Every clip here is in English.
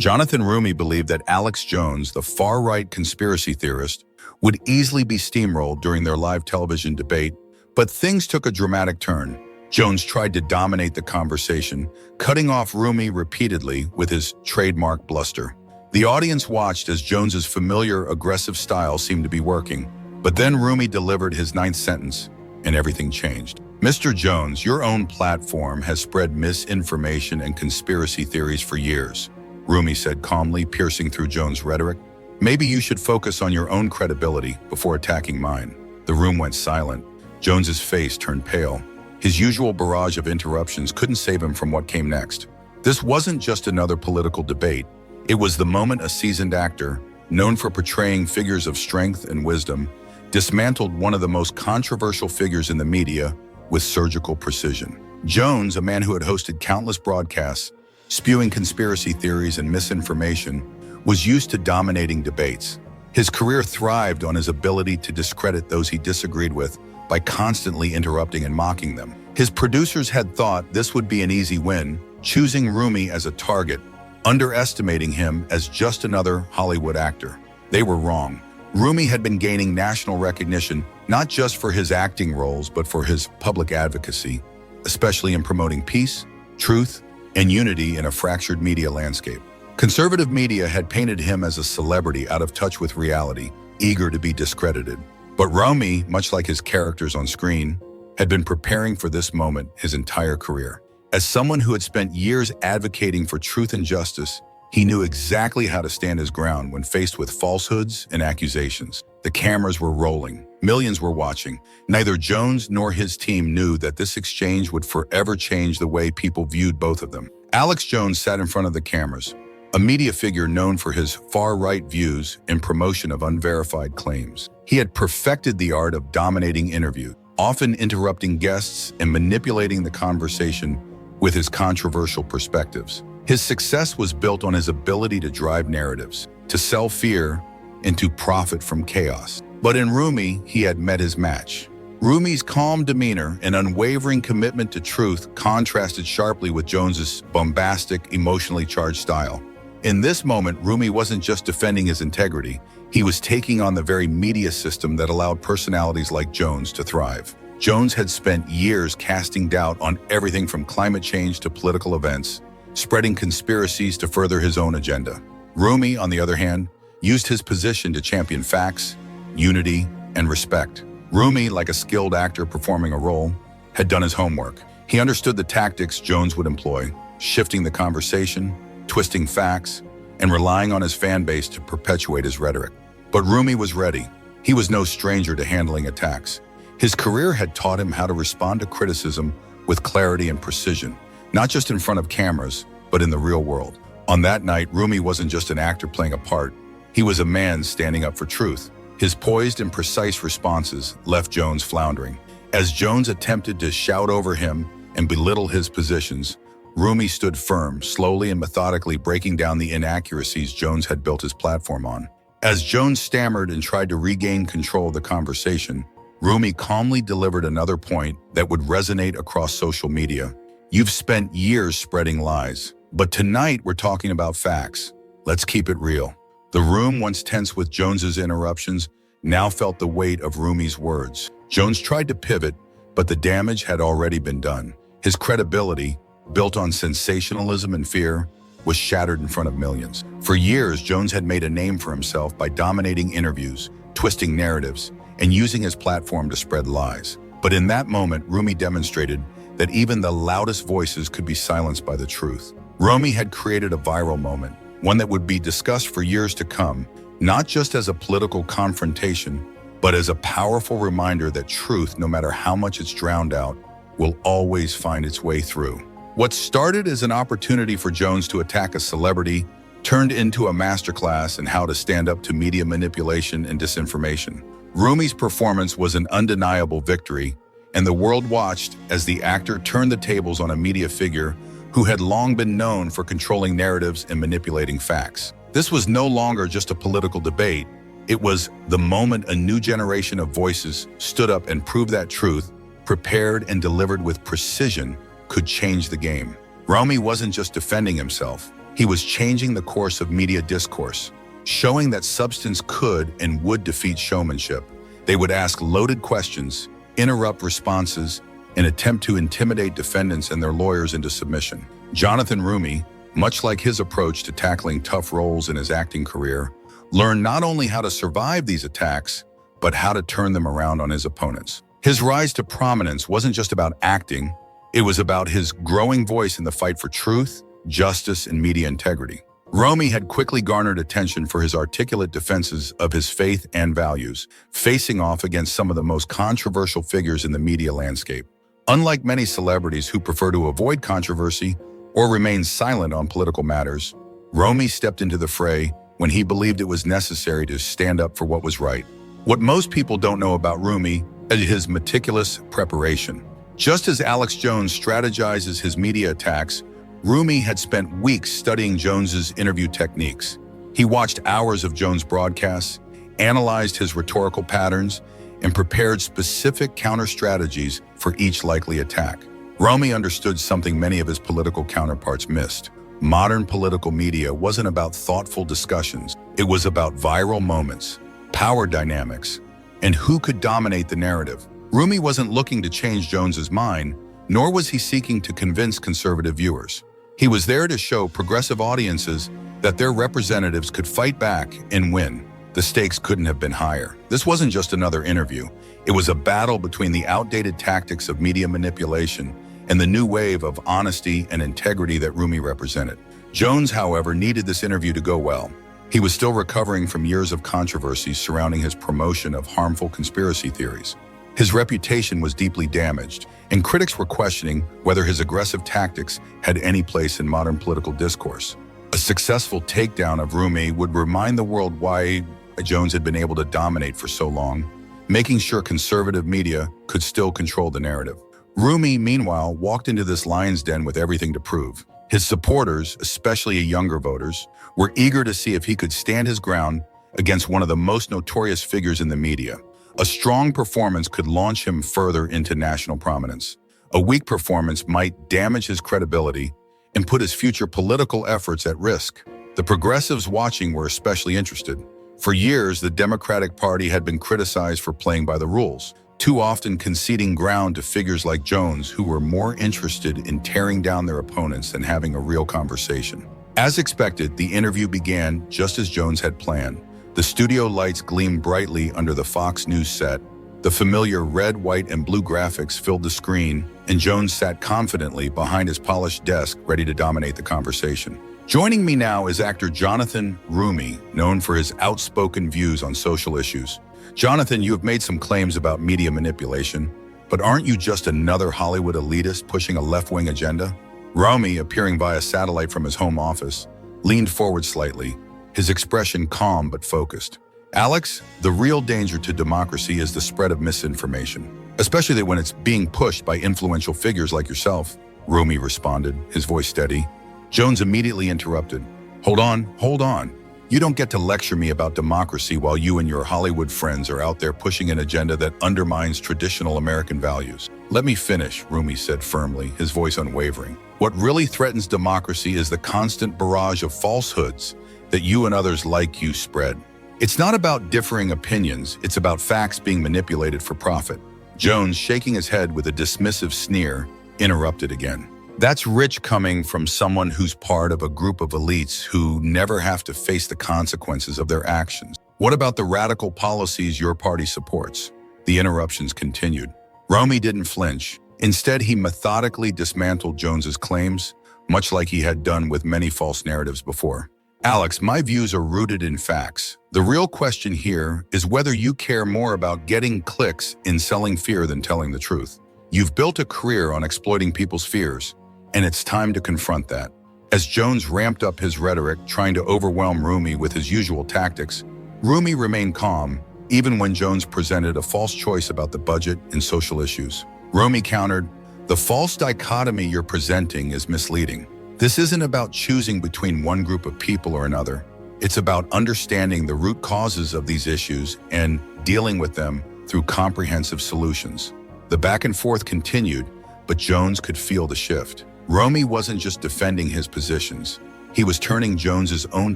Jonathan Roumie believed that Alex Jones, the far-right conspiracy theorist, would easily be steamrolled during their live television debate, but things took a dramatic turn. Jones tried to dominate the conversation, cutting off Roumie repeatedly with his trademark bluster. The audience watched as Jones's familiar, aggressive style seemed to be working, but then Roumie delivered his ninth sentence, and everything changed. "Mr. Jones, your own platform has spread misinformation and conspiracy theories for years," Roumie said calmly, piercing through Jones' rhetoric. "Maybe you should focus on your own credibility before attacking mine." The room went silent. Jones's face turned pale. His usual barrage of interruptions couldn't save him from what came next. This wasn't just another political debate. It was the moment a seasoned actor, known for portraying figures of strength and wisdom, dismantled one of the most controversial figures in the media with surgical precision. Jones, a man who had hosted countless broadcasts, spewing conspiracy theories and misinformation, was used to dominating debates. His career thrived on his ability to discredit those he disagreed with by constantly interrupting and mocking them. His producers had thought this would be an easy win, choosing Roumie as a target, underestimating him as just another Hollywood actor. They were wrong. Roumie had been gaining national recognition not just for his acting roles, but for his public advocacy, especially in promoting peace, truth, and unity in a fractured media landscape. Conservative media had painted him as a celebrity out of touch with reality, eager to be discredited. But Roumie, much like his characters on screen, had been preparing for this moment his entire career. As someone who had spent years advocating for truth and justice, he knew exactly how to stand his ground when faced with falsehoods and accusations. The cameras were rolling. Millions were watching. Neither Jones nor his team knew that this exchange would forever change the way people viewed both of them. Alex Jones sat in front of the cameras, a media figure known for his far-right views and promotion of unverified claims. He had perfected the art of dominating interviews, often interrupting guests and manipulating the conversation with his controversial perspectives. His success was built on his ability to drive narratives, to sell fear, and to profit from chaos. But in Roumie, he had met his match. Roumie's calm demeanor and unwavering commitment to truth contrasted sharply with Jones's bombastic, emotionally charged style. In this moment, Roumie wasn't just defending his integrity, he was taking on the very media system that allowed personalities like Jones to thrive. Jones had spent years casting doubt on everything from climate change to political events, spreading conspiracies to further his own agenda. Roumie, on the other hand, used his position to champion facts, unity, and respect. Roumie, like a skilled actor performing a role, had done his homework. He understood the tactics Jones would employ, shifting the conversation, twisting facts, and relying on his fan base to perpetuate his rhetoric. But Roumie was ready. He was no stranger to handling attacks. His career had taught him how to respond to criticism with clarity and precision, not just in front of cameras, but in the real world. On that night, Roumie wasn't just an actor playing a part. He was a man standing up for truth. His poised and precise responses left Jones floundering. As Jones attempted to shout over him and belittle his positions, Roumie stood firm, slowly and methodically breaking down the inaccuracies Jones had built his platform on. As Jones stammered and tried to regain control of the conversation, Roumie calmly delivered another point that would resonate across social media. "You've spent years spreading lies, but tonight we're talking about facts. Let's keep it real." The room, once tense with Jones's interruptions, now felt the weight of Roumie's words. Jones tried to pivot, but the damage had already been done. His credibility, built on sensationalism and fear, was shattered in front of millions. For years, Jones had made a name for himself by dominating interviews, twisting narratives, and using his platform to spread lies. But in that moment, Roumie demonstrated that even the loudest voices could be silenced by the truth. Roumie had created a viral moment, one that would be discussed for years to come, not just as a political confrontation, but as a powerful reminder that truth, no matter how much it's drowned out, will always find its way through. What started as an opportunity for Jones to attack a celebrity turned into a masterclass in how to stand up to media manipulation and disinformation. Roumie's performance was an undeniable victory, and the world watched as the actor turned the tables on a media figure who had long been known for controlling narratives and manipulating facts. This was no longer just a political debate. It was the moment a new generation of voices stood up and proved that truth, prepared and delivered with precision, could change the game. Roumie wasn't just defending himself. He was changing the course of media discourse, showing that substance could and would defeat showmanship. They would ask loaded questions, interrupt responses, and attempt to intimidate defendants and their lawyers into submission. Jonathan Roumie, much like his approach to tackling tough roles in his acting career, learned not only how to survive these attacks, but how to turn them around on his opponents. His rise to prominence wasn't just about acting, it was about his growing voice in the fight for truth, justice, and media integrity. Roumie had quickly garnered attention for his articulate defenses of his faith and values, facing off against some of the most controversial figures in the media landscape. Unlike many celebrities who prefer to avoid controversy or remain silent on political matters, Roumie stepped into the fray when he believed it was necessary to stand up for what was right. What most people don't know about Roumie is his meticulous preparation. Just as Alex Jones strategizes his media attacks, Roumie had spent weeks studying Jones's interview techniques. He watched hours of Jones' broadcasts, analyzed his rhetorical patterns, and prepared specific counter-strategies for each likely attack. Roumie understood something many of his political counterparts missed. Modern political media wasn't about thoughtful discussions. It was about viral moments, power dynamics, and who could dominate the narrative. Roumie wasn't looking to change Jones's mind, nor was he seeking to convince conservative viewers. He was there to show progressive audiences that their representatives could fight back and win. The stakes couldn't have been higher. This wasn't just another interview. It was a battle between the outdated tactics of media manipulation and the new wave of honesty and integrity that Roumie represented. Jones, however, needed this interview to go well. He was still recovering from years of controversy surrounding his promotion of harmful conspiracy theories. His reputation was deeply damaged, and critics were questioning whether his aggressive tactics had any place in modern political discourse. A successful takedown of Roumie would remind the world why Jones had been able to dominate for so long, making sure conservative media could still control the narrative. Roumie, meanwhile, walked into this lion's den with everything to prove. His supporters, especially younger voters, were eager to see if he could stand his ground against one of the most notorious figures in the media. A strong performance could launch him further into national prominence. A weak performance might damage his credibility and put his future political efforts at risk. The progressives watching were especially interested. For years, the Democratic Party had been criticized for playing by the rules, too often conceding ground to figures like Jones, who were more interested in tearing down their opponents than having a real conversation. As expected, the interview began just as Jones had planned. The studio lights gleamed brightly under the Fox News set. The familiar red, white, and blue graphics filled the screen, and Jones sat confidently behind his polished desk, ready to dominate the conversation. Joining me now is actor Jonathan Roumie, known for his outspoken views on social issues. Jonathan, you have made some claims about media manipulation, but aren't you just another Hollywood elitist pushing a left-wing agenda? Roumie, appearing via satellite from his home office, leaned forward slightly, his expression calm but focused. Alex, the real danger to democracy is the spread of misinformation, especially when it's being pushed by influential figures like yourself. Roumie responded, his voice steady. Jones immediately interrupted. Hold on. You don't get to lecture me about democracy while you and your Hollywood friends are out there pushing an agenda that undermines traditional American values. Let me finish, Roumie said firmly, his voice unwavering. What really threatens democracy is the constant barrage of falsehoods that you and others like you spread. It's not about differing opinions, it's about facts being manipulated for profit. Jones, shaking his head with a dismissive sneer, interrupted again. That's rich coming from someone who's part of a group of elites who never have to face the consequences of their actions. What about the radical policies your party supports? The interruptions continued. Roumie didn't flinch. Instead, he methodically dismantled Jones's claims, much like he had done with many false narratives before. Alex, my views are rooted in facts. The real question here is whether you care more about getting clicks in selling fear than telling the truth. You've built a career on exploiting people's fears, and it's time to confront that. As Jones ramped up his rhetoric, trying to overwhelm Roumie with his usual tactics, Roumie remained calm, even when Jones presented a false choice about the budget and social issues. Roumie countered, "The false dichotomy you're presenting is misleading. This isn't about choosing between one group of people or another. It's about understanding the root causes of these issues and dealing with them through comprehensive solutions." The back and forth continued, but Jones could feel the shift. Roumie wasn't just defending his positions. He was turning Jones's own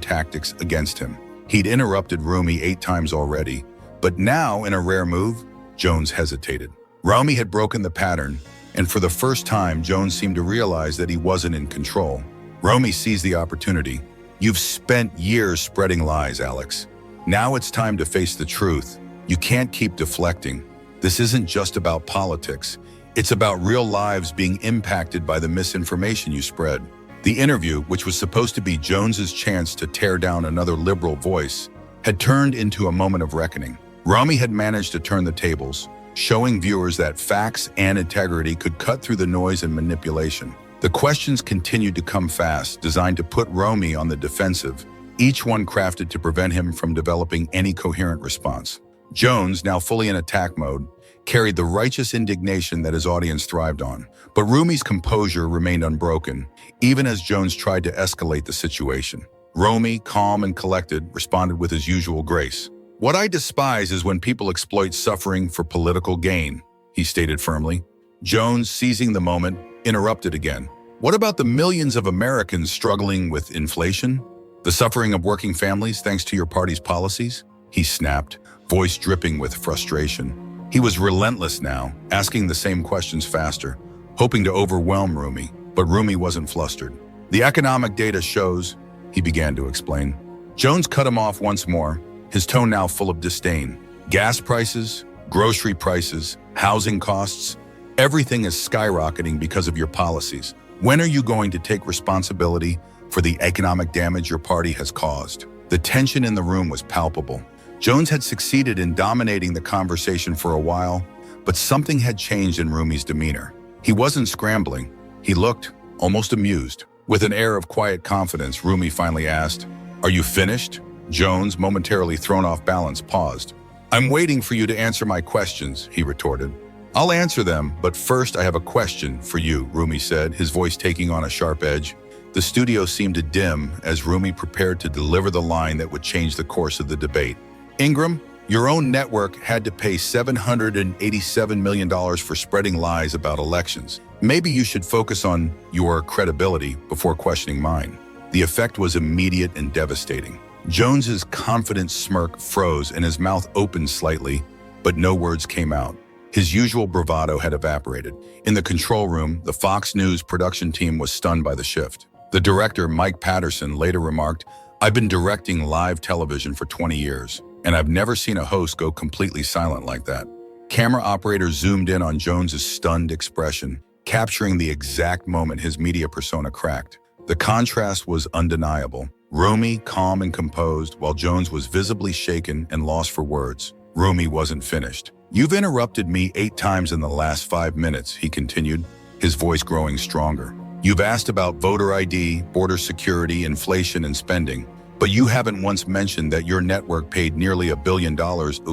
tactics against him. He'd interrupted Roumie 8 times already, but now, in a rare move, Jones hesitated. Roumie had broken the pattern, and for the first time, Jones seemed to realize that he wasn't in control. Roumie seized the opportunity. "You've spent years spreading lies, Alex. Now it's time to face the truth. You can't keep deflecting. This isn't just about politics. It's about real lives being impacted by the misinformation you spread." The interview, which was supposed to be Jones's chance to tear down another liberal voice, had turned into a moment of reckoning. Roumie had managed to turn the tables, showing viewers that facts and integrity could cut through the noise and manipulation. The questions continued to come fast, designed to put Roumie on the defensive, each one crafted to prevent him from developing any coherent response. Jones, now fully in attack mode, carried the righteous indignation that his audience thrived on. But Roumie's composure remained unbroken, even as Jones tried to escalate the situation. Roumie, calm and collected, responded with his usual grace. "What I despise is when people exploit suffering for political gain," he stated firmly. Jones, seizing the moment, interrupted again. "What about the millions of Americans struggling with inflation? The suffering of working families thanks to your party's policies?" He snapped, voice dripping with frustration. He was relentless now, asking the same questions faster, hoping to overwhelm Roumie, but Roumie wasn't flustered. "The economic data shows," he began to explain. Jones cut him off once more, his tone now full of disdain. "Gas prices, grocery prices, housing costs, everything is skyrocketing because of your policies. When are you going to take responsibility for the economic damage your party has caused?" The tension in the room was palpable. Jones had succeeded in dominating the conversation for a while, but something had changed in Roumie's demeanor. He wasn't scrambling. He looked almost amused. With an air of quiet confidence, Roumie finally asked, "Are you finished?" Jones, momentarily thrown off balance, paused. "I'm waiting for you to answer my questions," he retorted. "I'll answer them, but first I have a question for you," Roumie said, his voice taking on a sharp edge. The studio seemed to dim as Roumie prepared to deliver the line that would change the course of the debate. "Ingram, your own network had to pay $787 million for spreading lies about elections. Maybe you should focus on your credibility before questioning mine." The effect was immediate and devastating. Jones's confident smirk froze and his mouth opened slightly, but no words came out. His usual bravado had evaporated. In the control room, the Fox News production team was stunned by the shift. The director, Mike Patterson, later remarked, "I've been directing live television for 20 years. And I've never seen a host go completely silent like that." Camera operators zoomed in on Jones's stunned expression, capturing the exact moment his media persona cracked. The contrast was undeniable. Roumie, calm and composed, while Jones was visibly shaken and lost for words. Roumie wasn't finished. "You've interrupted me 8 times in the last 5 minutes, he continued, his voice growing stronger. "You've asked about voter ID, border security, inflation, and spending. But you haven't once mentioned that your network paid nearly $1 billion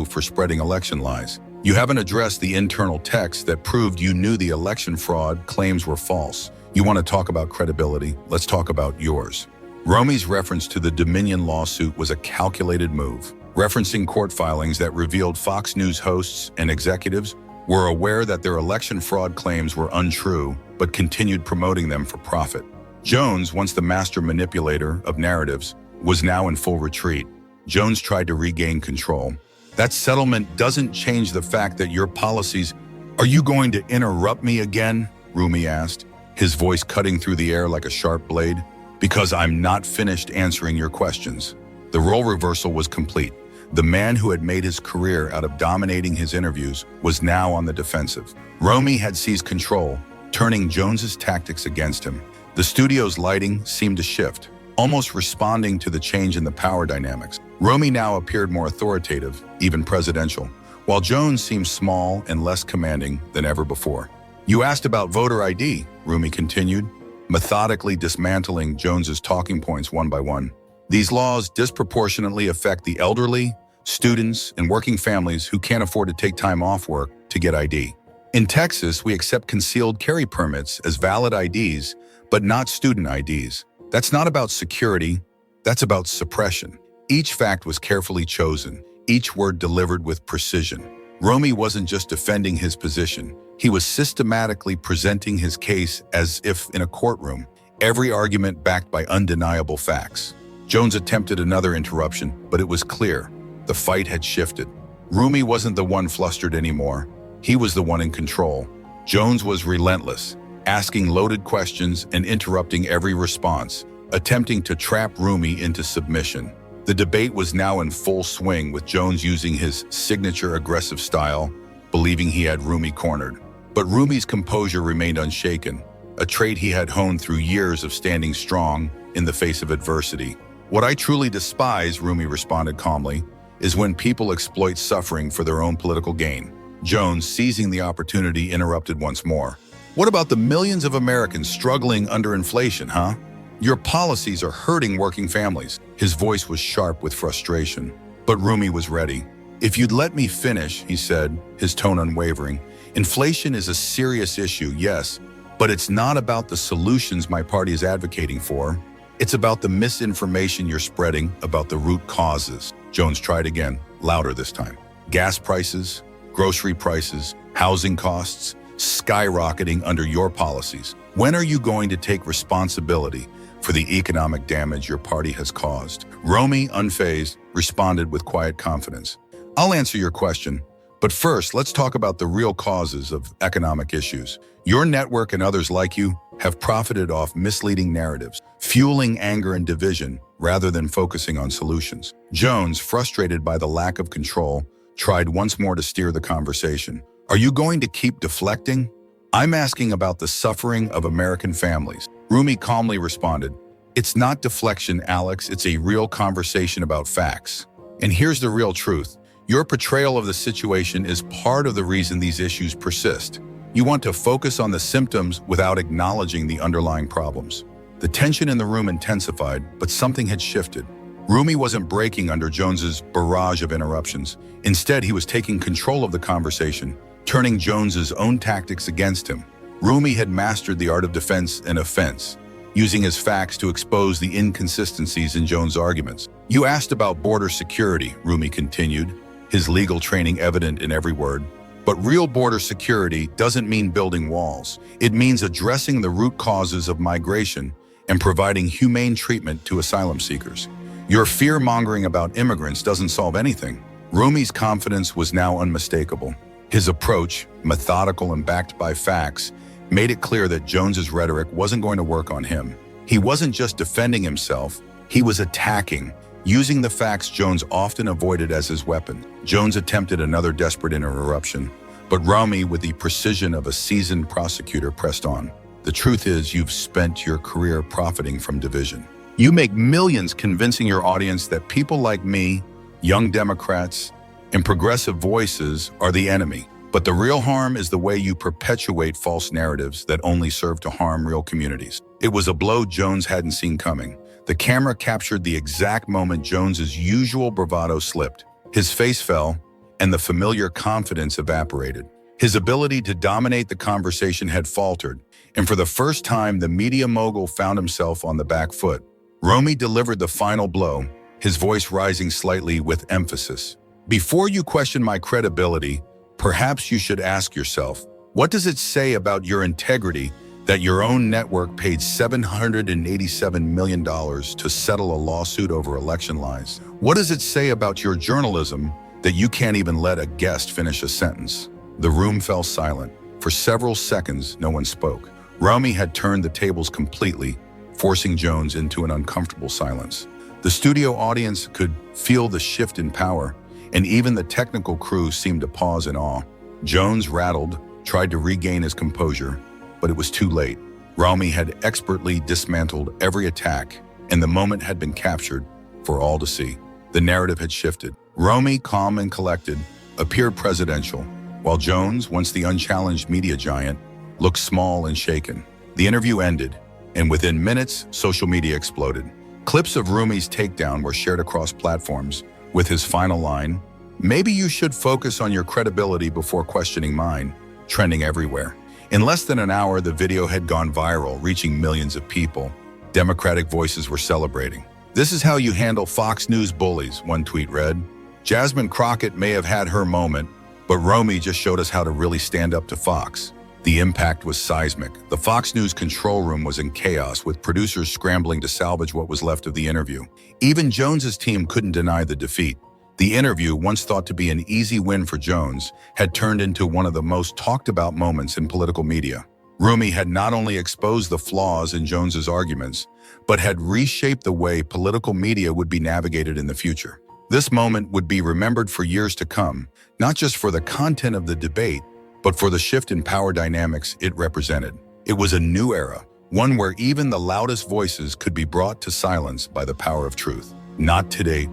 for spreading election lies. You haven't addressed the internal text that proved you knew the election fraud claims were false. You want to talk about credibility? Let's talk about yours." Roumie's reference to the Dominion lawsuit was a calculated move, referencing court filings that revealed Fox News hosts and executives were aware that their election fraud claims were untrue, but continued promoting them for profit. Jones, once the master manipulator of narratives, was now in full retreat. Jones tried to regain control. "That settlement doesn't change the fact that your policies—" "Are you going to interrupt me again?" Roumie asked, his voice cutting through the air like a sharp blade. "Because I'm not finished answering your questions." The role reversal was complete. The man who had made his career out of dominating his interviews was now on the defensive. Roumie had seized control, turning Jones's tactics against him. The studio's lighting seemed to shift, almost responding to the change in the power dynamics. Roumie now appeared more authoritative, even presidential, while Jones seemed small and less commanding than ever before. "You asked about voter ID," Roumie continued, methodically dismantling Jones's talking points one by one. "These laws disproportionately affect the elderly, students, and working families who can't afford to take time off work to get ID. In Texas, we accept concealed carry permits as valid IDs, but not student IDs. That's not about security, that's about suppression." Each fact was carefully chosen, each word delivered with precision. Roumie wasn't just defending his position, he was systematically presenting his case as if in a courtroom. every argument backed by undeniable facts. Jones attempted another interruption, but it was clear. The fight had shifted. Roumie wasn't the one flustered anymore. He was the one in control. Jones was relentless, asking loaded questions and interrupting every response, attempting to trap Roumie into submission. The debate was now in full swing, with Jones using his signature aggressive style, believing he had Roumie cornered. But Roumie's composure remained unshaken, a trait he had honed through years of standing strong in the face of adversity. "What I truly despise," Roumie responded calmly, "is when people exploit suffering for their own political gain." Jones, seizing the opportunity, interrupted once more. "What about the millions of Americans struggling under inflation, huh? Your policies are hurting working families." His voice was sharp with frustration, but Roumie was ready. "If you'd let me finish," he said, his tone unwavering. "Inflation is a serious issue, yes, but it's not about the solutions my party is advocating for. It's about the misinformation you're spreading about the root causes." Jones tried again, louder this time. "Gas prices, grocery prices, housing costs, skyrocketing under your policies. When are you going to take responsibility for the economic damage your party has caused?" Roumie, unfazed, responded with quiet confidence. "I'll answer your question, but first let's talk about the real causes of economic issues. Your network and others like you have profited off misleading narratives, fueling anger and division rather than focusing on solutions." Jones, frustrated by the lack of control, tried once more to steer the conversation. "Are you going to keep deflecting? I'm asking about the suffering of American families." Roumie calmly responded, "It's not deflection, Alex. It's a real conversation about facts. And here's the real truth. Your portrayal of the situation is part of the reason these issues persist. You want to focus on the symptoms without acknowledging the underlying problems." The tension in the room intensified, but something had shifted. Roumie wasn't breaking under Jones's barrage of interruptions. Instead, he was taking control of the conversation, turning Jones's own tactics against him. Roumie had mastered the art of defense and offense, using his facts to expose the inconsistencies in Jones' arguments. "You asked about border security," Roumie continued, his legal training evident in every word. "But real border security doesn't mean building walls. It means addressing the root causes of migration and providing humane treatment to asylum seekers. Your fear-mongering about immigrants doesn't solve anything." Roumie's confidence was now unmistakable. His approach, methodical and backed by facts, made it clear that Jones's rhetoric wasn't going to work on him. He wasn't just defending himself, he was attacking, using the facts Jones often avoided as his weapon. Jones attempted another desperate interruption, but Roumie, with the precision of a seasoned prosecutor, pressed on. "The truth is, you've spent your career profiting from division. You make millions convincing your audience that people like me, young Democrats, and progressive voices are the enemy. But the real harm is the way you perpetuate false narratives that only serve to harm real communities." It was a blow Jones hadn't seen coming. The camera captured the exact moment Jones's usual bravado slipped. His face fell, and the familiar confidence evaporated. His ability to dominate the conversation had faltered, and for the first time, the media mogul found himself on the back foot. Roumie delivered the final blow, his voice rising slightly with emphasis. "Before you question my credibility, perhaps you should ask yourself, what does it say about your integrity that your own network paid $787 million to settle a lawsuit over election lies? What does it say about your journalism that you can't even let a guest finish a sentence?" The room fell silent. For several seconds, no one spoke. Roumie had turned the tables completely, forcing Jones into an uncomfortable silence. The studio audience could feel the shift in power, and even the technical crew seemed to pause in awe. Jones, rattled, tried to regain his composure, but it was too late. Roumie had expertly dismantled every attack, and the moment had been captured for all to see. The narrative had shifted. Roumie, calm and collected, appeared presidential, while Jones, once the unchallenged media giant, looked small and shaken. The interview ended, and within minutes, social media exploded. Clips of Roumie's takedown were shared across platforms, with his final line, "Maybe you should focus on your credibility before questioning mine," trending everywhere. In less than an hour, the video had gone viral, reaching millions of people. Democratic voices were celebrating. "This is how you handle Fox News bullies," one tweet read. "Jasmine Crockett may have had her moment, but Roumie just showed us how to really stand up to Fox." The impact was seismic. The Fox News control room was in chaos, with producers scrambling to salvage what was left of the interview. Even Jones's team couldn't deny the defeat. The interview, once thought to be an easy win for Jones, had turned into one of the most talked about moments in political media. Roumie had not only exposed the flaws in Jones's arguments, but had reshaped the way political media would be navigated in the future. This moment would be remembered for years to come, not just for the content of the debate, but for the shift in power dynamics it represented. It was a new era, one where even the loudest voices could be brought to silence by the power of truth. Not today.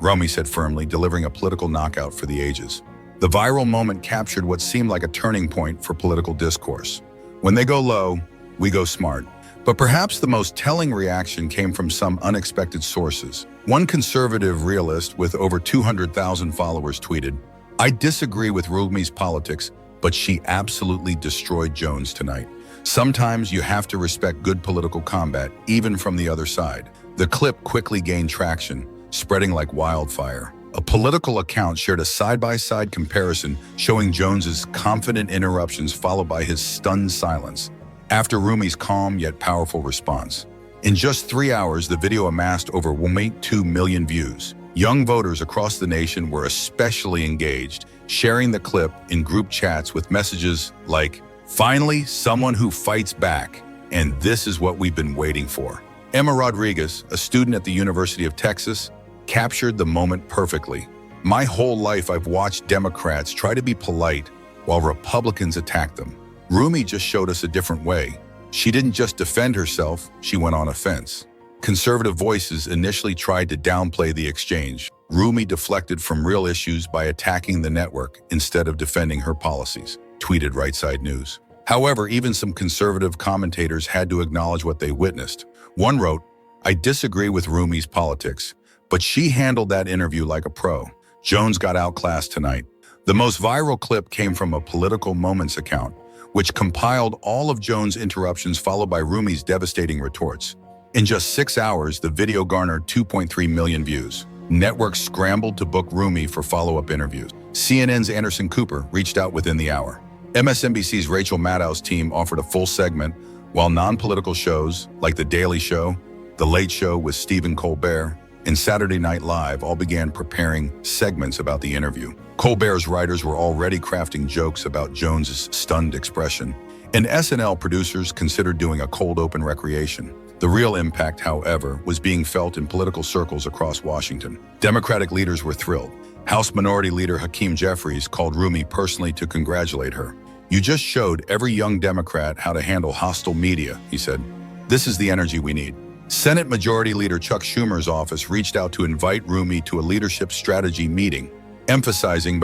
Roumie said firmly, delivering a political knockout for the ages. The viral moment captured what seemed like a turning point for political discourse. When they go low, we go smart. But perhaps the most telling reaction came from some unexpected sources. One conservative realist with over 200,000 followers tweeted, "I disagree with Roumie's politics, but she absolutely destroyed Jones tonight. Sometimes you have to respect good political combat, even from the other side." The clip quickly gained traction, spreading like wildfire. A political account shared a side-by-side comparison showing Jones's confident interruptions followed by his stunned silence, after Roumie's calm yet powerful response. In just 3 hours, the video amassed over 1.2 million views. Young voters across the nation were especially engaged, sharing the clip in group chats with messages like, "Finally, someone who fights back, and this is what we've been waiting for." Emma Rodriguez, a student at the University of Texas, captured the moment perfectly. "My whole life I've watched Democrats try to be polite while Republicans attack them. Roumie just showed us a different way. She didn't just defend herself, she went on offense." Conservative voices initially tried to downplay the exchange. Roumie deflected from real issues by attacking the network instead of defending her policies, tweeted Right Side News. However, even some conservative commentators had to acknowledge what they witnessed. One wrote, "I disagree with Roumie's politics, but she handled that interview like a pro. Jones got outclassed tonight." The most viral clip came from a Political Moments account, which compiled all of Jones' interruptions followed by Roumie's devastating retorts. In just 6 hours, the video garnered 2.3 million views. Networks scrambled to book Roumie for follow-up interviews. CNN's Anderson Cooper reached out within the hour. MSNBC's Rachel Maddow's team offered a full segment, while non-political shows like The Daily Show, The Late Show with Stephen Colbert, and Saturday Night Live all began preparing segments about the interview. Colbert's writers were already crafting jokes about Jones's stunned expression, and SNL producers considered doing a cold open recreation. The real impact, however, was being felt in political circles across Washington. Democratic leaders were thrilled. House Minority Leader Hakeem Jeffries called Roumie personally to congratulate her. "You just showed every young Democrat how to handle hostile media," he said. "This is the energy we need." Senate Majority Leader Chuck Schumer's office reached out to invite Roumie to a leadership strategy meeting, emphasizing,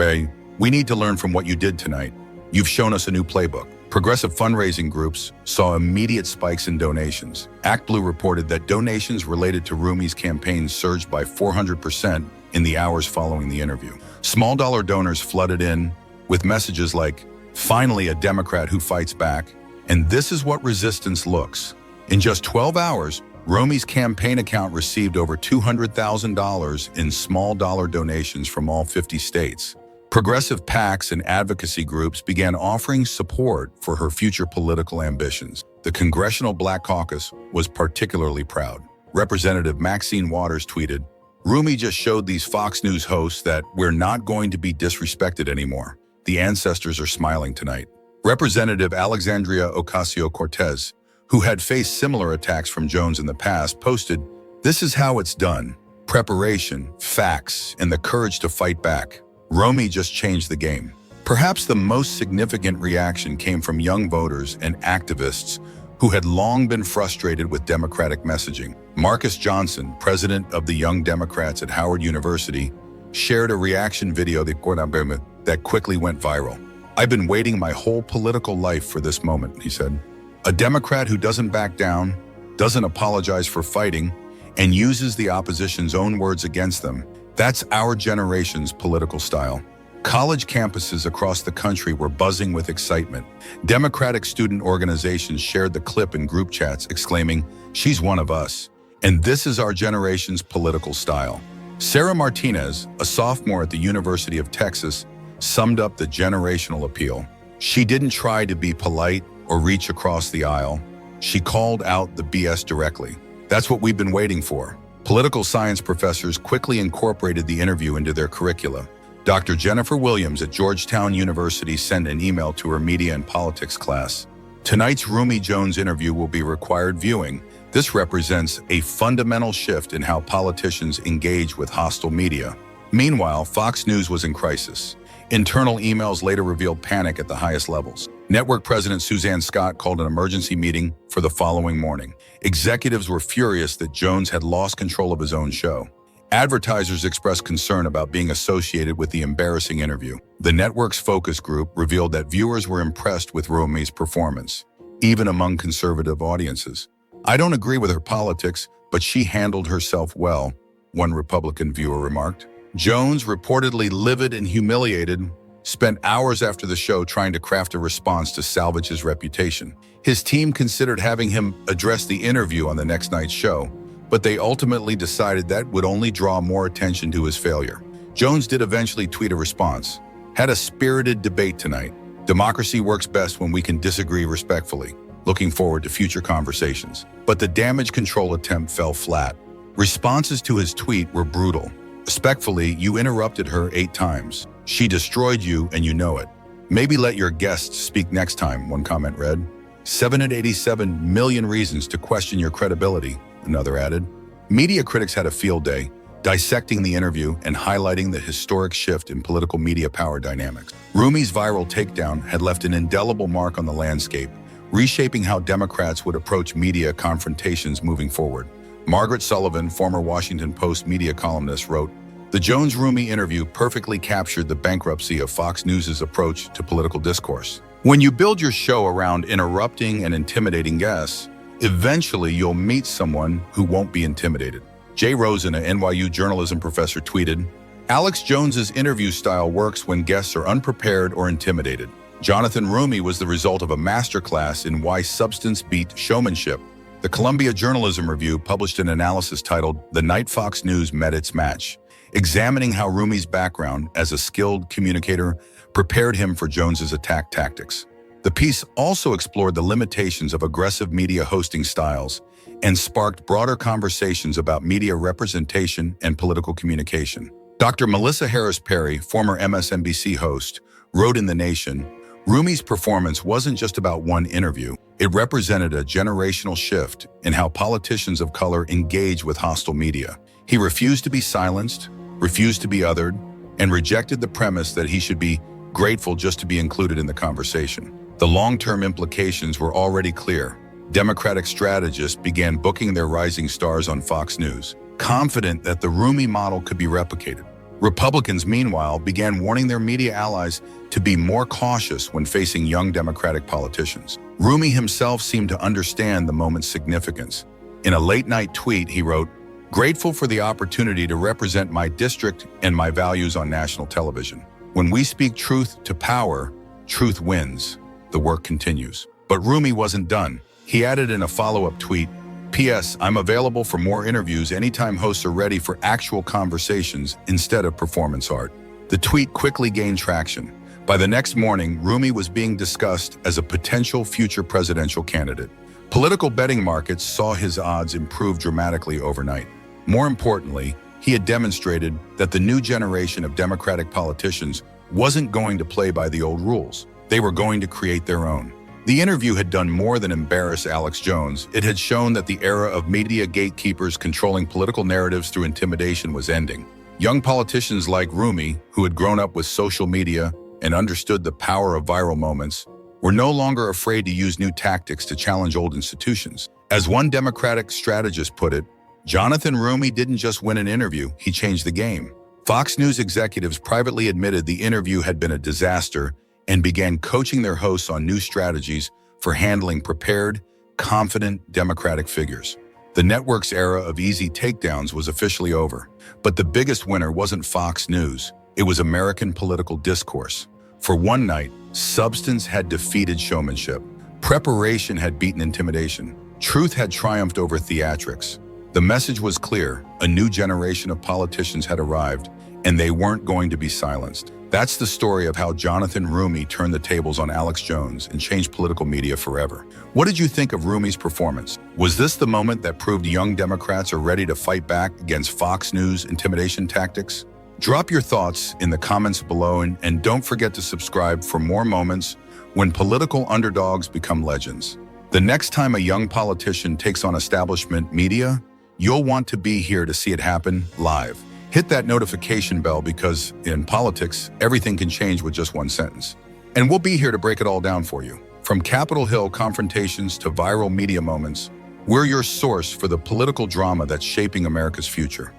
"We need to learn from what you did tonight. You've shown us a new playbook." Progressive fundraising groups saw immediate spikes in donations. ActBlue reported that donations related to Roumie's campaign surged by 400% in the hours following the interview. Small dollar donors flooded in with messages like, "Finally a Democrat who fights back," and "This is what resistance looks." In just 12 hours, Roumie's campaign account received over $200,000 in small dollar donations from all 50 states. Progressive PACs and advocacy groups began offering support for her future political ambitions. The Congressional Black Caucus was particularly proud. Representative Maxine Waters tweeted, "Roumie just showed these Fox News hosts that we're not going to be disrespected anymore. The ancestors are smiling tonight." Representative Alexandria Ocasio-Cortez, who had faced similar attacks from Jones in the past, posted, "This is how it's done. Preparation, facts, and the courage to fight back. Roumie just changed the game." Perhaps the most significant reaction came from young voters and activists who had long been frustrated with Democratic messaging. Marcus Johnson, president of the Young Democrats at Howard University, shared a reaction video that quickly went viral. "I've been waiting my whole political life for this moment," he said. "A Democrat who doesn't back down, doesn't apologize for fighting, and uses the opposition's own words against them. That's our generation's political style." College campuses across the country were buzzing with excitement. Democratic student organizations shared the clip in group chats, exclaiming, "She's one of us, and this is our generation's political style." Sarah Martinez, a sophomore at the University of Texas, summed up the generational appeal. She didn't try to be polite or reach across the aisle. She called out the BS directly. That's what we've been waiting for. Political science professors quickly incorporated the interview into their curricula. Dr. Jennifer Williams at Georgetown University sent an email to her media and politics class. Tonight's Roumie-Jones interview will be required viewing. This represents a fundamental shift in how politicians engage with hostile media. Meanwhile, Fox News was in crisis. Internal emails later revealed panic at the highest levels. Network President Suzanne Scott called an emergency meeting for the following morning. Executives were furious that Jones had lost control of his own show. Advertisers expressed concern about being associated with the embarrassing interview. The network's focus group revealed that viewers were impressed with Roumie's performance, even among conservative audiences. "I don't agree with her politics, but she handled herself well," one Republican viewer remarked. Jones, reportedly livid and humiliated, spent hours after the show trying to craft a response to salvage his reputation. His team considered having him address the interview on the next night's show, but they ultimately decided that would only draw more attention to his failure. Jones did eventually tweet a response. "Had a spirited debate tonight. Democracy works best when we can disagree respectfully. Looking forward to future conversations." But the damage control attempt fell flat. Responses to his tweet were brutal. "Respectfully, you interrupted her 8 times. She destroyed you and you know it. Maybe let your guests speak next time," one comment read. 787 million reasons to question your credibility," another added. Media critics had a field day, dissecting the interview and highlighting the historic shift in political media power dynamics. Roumie's viral takedown had left an indelible mark on the landscape, reshaping how Democrats would approach media confrontations moving forward. Margaret Sullivan, former Washington Post media columnist, wrote, "The Jones-Roumie interview perfectly captured the bankruptcy of Fox News' approach to political discourse. When you build your show around interrupting and intimidating guests, eventually you'll meet someone who won't be intimidated." Jay Rosen, an NYU journalism professor, tweeted, "Alex Jones's interview style works when guests are unprepared or intimidated. Jonathan Roumie was the result of a masterclass in why substance beat showmanship." The Columbia Journalism Review published an analysis titled "The Night Fox News Met Its Match," examining how Roumie's background as a skilled communicator prepared him for Jones's attack tactics. The piece also explored the limitations of aggressive media hosting styles and sparked broader conversations about media representation and political communication. Dr. Melissa Harris Perry, former MSNBC host, wrote in The Nation, "Roumie's performance wasn't just about one interview. It represented a generational shift in how politicians of color engage with hostile media. He refused to be silenced, refused to be othered, and rejected the premise that he should be grateful just to be included in the conversation." The long-term implications were already clear. Democratic strategists began booking their rising stars on Fox News, confident that the Roumie model could be replicated. Republicans, meanwhile, began warning their media allies to be more cautious when facing young Democratic politicians. Roumie himself seemed to understand the moment's significance. In a late-night tweet, he wrote, "Grateful for the opportunity to represent my district and my values on national television. When we speak truth to power, truth wins." The work continues. But Roumie wasn't done. He added in a follow-up tweet, "P.S. I'm available for more interviews anytime hosts are ready for actual conversations instead of performance art." The tweet quickly gained traction. By the next morning, Roumie was being discussed as a potential future presidential candidate. Political betting markets saw his odds improve dramatically overnight. More importantly, he had demonstrated that the new generation of Democratic politicians wasn't going to play by the old rules. They were going to create their own. The interview had done more than embarrass Alex Jones. It had shown that the era of media gatekeepers controlling political narratives through intimidation was ending. Young politicians like Roumie, who had grown up with social media and understood the power of viral moments, were no longer afraid to use new tactics to challenge old institutions. As one Democratic strategist put it, Jonathan Roumie didn't just win an interview, he changed the game. Fox News executives privately admitted the interview had been a disaster and began coaching their hosts on new strategies for handling prepared, confident Democratic figures. The network's era of easy takedowns was officially over. But the biggest winner wasn't Fox News. It was American political discourse. For one night, substance had defeated showmanship. Preparation had beaten intimidation. Truth had triumphed over theatrics. The message was clear: a new generation of politicians had arrived, and they weren't going to be silenced. That's the story of how Jonathan Roumie turned the tables on Alex Jones and changed political media forever. What did you think of Roumie's performance? Was this the moment that proved young Democrats are ready to fight back against Fox News intimidation tactics? Drop your thoughts in the comments below, and don't forget to subscribe for more moments when political underdogs become legends. The next time a young politician takes on establishment media, you'll want to be here to see it happen live. Hit that notification bell because in politics, everything can change with just one sentence. And we'll be here to break it all down for you. From Capitol Hill confrontations to viral media moments, we're your source for the political drama that's shaping America's future.